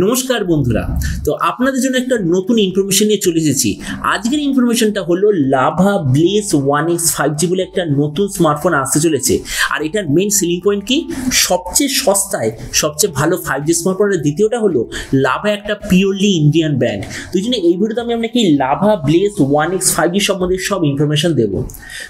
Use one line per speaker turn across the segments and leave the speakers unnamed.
নমস্কার বন্ধুরা, তো আপনাদের জন্য একটা নতুন ইনফরমেশন নিয়ে চলে এসেছি। আজকের ইনফরমেশনটা হলো লাভা ব্লেজ 1X 5G বলে একটা নতুন স্মার্টফোন আসতে চলেছে। আর এটার মেইন সেলিং পয়েন্ট কি? সবচেয়ে সস্তায় সবচেয়ে ভালো 5G স্মার্টফোনের দ্বিতীয়টা হলো লাভা একটা পিওরলি ইন্ডিয়ান ব্র্যান্ড। তো এই জন্য এই ভিডিওতে আমি আপনাকে লাভা ব্লেজ 1X 5G সম্বন্ধে সব ইনফরমেশন দেবো।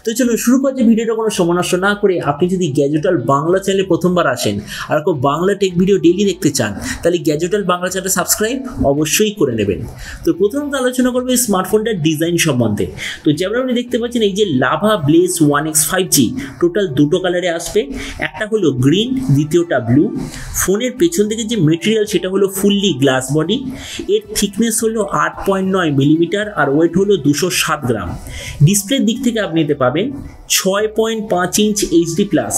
তো চলুন শুরু করছি ভিডিওটা কোনো সময় নষ্ট না করে। আপনি যদি গ্যাজেটাল বাংলা চ্যানেলে প্রথমবার আসেন আর কোনো বাংলা টেক ভিডিও ডেইলি দেখতে চান, তাহলে গ্যাজেটাল বাংলা চ্যানেল সাবস্ক্রাইব অবশ্যই করে নেবেন। তো প্রথমত আলোচনা করবো এই স্মার্টফোনটার ডিজাইন সম্বন্ধে। তো যেমন আপনি দেখতে পাচ্ছেন, এই যে lava bless 1X 5G total দুটো কালারে আসবে, একটা হলো গ্রিন, দ্বিতীয়টা ব্লু। ফোনের পেছন থেকে যে মেটেরিয়াল সেটা হলো ফুললি গ্লাস বডি। এর থিকনেস হলো 8.9 মিলিমিটার আর ওয়েট হলো 207 গ্রাম। ডিসপ্লের দিক থেকে আপনি নিতে পাবেন 6.5 inch HD plus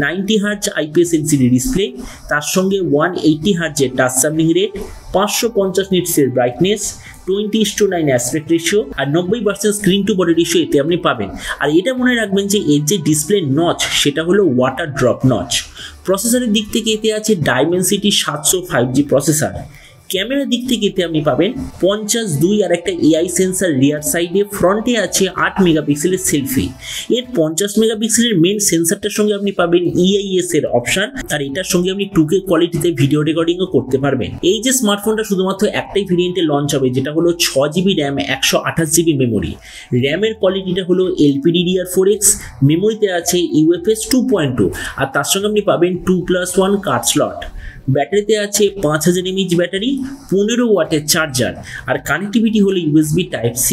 90 hertz IPS LCD display, তার সঙ্গে 180 হার্জের টাচ স্যাম্পলিং রেট, 550 নিটসের ব্রাইটনেস, 20:9 অ্যাসপেক্ট রেশিও আর 90% স্ক্রিন টু বডি রেশিও এতে আপনি পাবেন। আর এটা মনে রাখবেন যে এর যে ডিসপ্লে নচ সেটা হলো ওয়াটার ড্রপ নচ। প্রসেসরের দিক থেকে এতে আছে ডাইমেনসিটি 700 5G প্রসেসর। ক্যামেরার দিক থেকে এতে আপনি পাবেন 50:2 আর একটা AI সেন্সার রিয়ার সাইডে। ফ্রন্টে আছে 8 মেগাপিক্সেলের সেলফি। এর 50 মেগাপিক্সেলের মেন সেন্সারটার সঙ্গে আপনি পাবেন EIS এর অপশন, আর এটার সঙ্গে আপনি 2K কোয়ালিটিতে ভিডিও রেকর্ডিংও করতে পারবেন। এই যে স্মার্টফোনটা শুধুমাত্র একটাই ভেরিয়েন্টে লঞ্চ হবে, যেটা হলো 6GB র্যাম 128GB মেমোরি। র্যামের কোয়ালিটিটা হলো LPDDR4X, মেমোরিতে আছে UFS 2.2 আর তার সঙ্গে আপনি পাবেন 2+1 কার্ড স্লট। ব্যাটারিতে আছে 5000 mAh ব্যাটারি, 15 ওয়াটের চার্জার আর কানেক্টিভিটি হলো USB Type-C।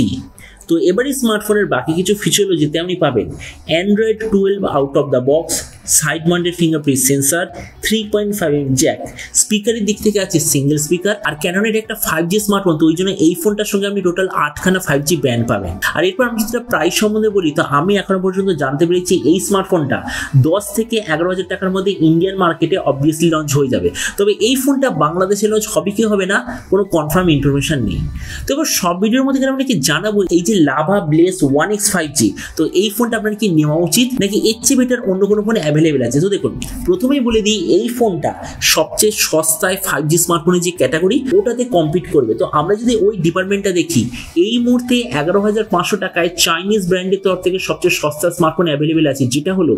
তো এবারে স্মার্টফোনের বাকি কিছু ফিচারোলজিতে আপনি পাবেন Android 12 out of the box, side mounted fingerprint sensor, 3.5mm jack. স্পিকারের দিক থেকে আছে সিঙ্গেল স্পিকার। আর ক্যাননের একটা 5G স্মার্টফোন, তো ওই জন্য এই ফোনটার সঙ্গে আপনি টোটাল 8খানা 5G ব্যান্ড পাবেন। আর এরপর আমি যেটা প্রাইস সম্বন্ধে বলি, তো আমি এখনো পর্যন্ত জানতে পেরেছি এই স্মার্টফোনটা 10 থেকে 11,000 টাকার মধ্যে ইন্ডিয়ান মার্কেটে অবভিয়াসলি লঞ্চ হয়ে যাবে। তবে এই ফোনটা বাংলাদেশে লঞ্চ হবে কি হবে না কোনো কনফার্ম ইনফরমেশন নেই। তো এবার সব ভিডিওর মধ্যে আপনাকে জানাবো এই যে লাভা ব্লেজ 1X 5G, তো এই ফোনটা আপনার কি নেওয়া উচিত নাকি এর চেয়ে বেটার অন্য কোনো ফোন অ্যাভেলেবেল আছে। তো দেখুন, প্রথমেই বলে দিই এই ফোনটা সবচেয়ে সস্তায় 5G স্মার্টফোনের যে ক্যাটাগরি ওটাতে কম্পিট করবে। তো আমরা যদি ওই ডিপার্টমেন্টটা দেখি, এই মুহূর্তে 11,500 টাকায় চাইনিজ ব্র্যান্ডের তরফ থেকে সবচেয়ে সস্তা স্মার্টফোন অ্যাভেলেবেল আছে, যেটা হলো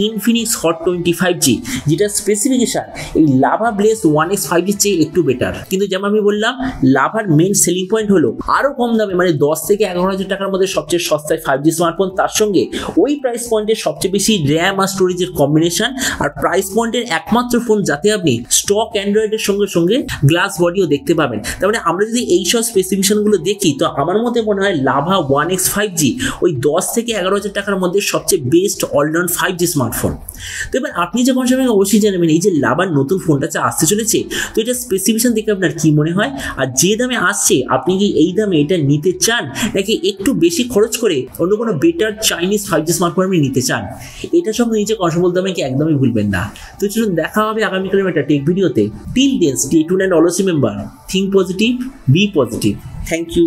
ইনফিনিক্স হট 25G, যেটা স্পেসিফিকেশন এই লাভা ব্লেজ 1X 5G চেয়ে একটু বেটার। কিন্তু যেমন আমি বললাম, লাভার মেইন সেলিং পয়েন্ট হলো আরো কম দামে, মানে 10 থেকে 11,000 টাকার মধ্যে সবচেয়ে সস্তায় 5G স্মার্টফোন, তার সঙ্গে ওই প্রাইস পয়েন্টের সবচেয়ে বেশি র্যাম আর স্টোরেজের কম্বিনেশন, আর প্রাইস পয়েন্টের একমাত্র ফোন যাতে আপনি স্টক অ্যান্ড্রয়েডের সঙ্গে সঙ্গে গ্লাস বডিও দেখতে পাবেন। তার মানে আমরা যদি এই সব স্পেসিফিকেশনগুলো দেখি, তো আমার মতে মনে হয় লাভা 1X 5G ওই 10 থেকে 11,000 টাকার মধ্যে সবচেয়ে বেস্ট অলরাউন্ড 5G স্মার্টফোন। তো এবার আপনি যখন সময় অবশ্যই জানাবেন এই যে লাভার নতুন ফোনটা আসতে চলেছে, তো এটা স্পেসিফিকেশন দেখে আপনার কি মনে হয়, আর যে দামে আসছে আপনি কি এই দামে এটা নিতে চান নাকি একটু বেশি খরচ করে অন্য কোনো বেটার চাইনিজ 5G স্মার্টফোন আপনি নিতে চান? এটা সব নিচে কথা বলতে আমাকে একদমই ভুলবেন না। তো চলুন দেখা হবে আগামীকালের একটা টেক ভিডিওতে। Till then stay tuned and always remember, think positive, be positive. Thank you.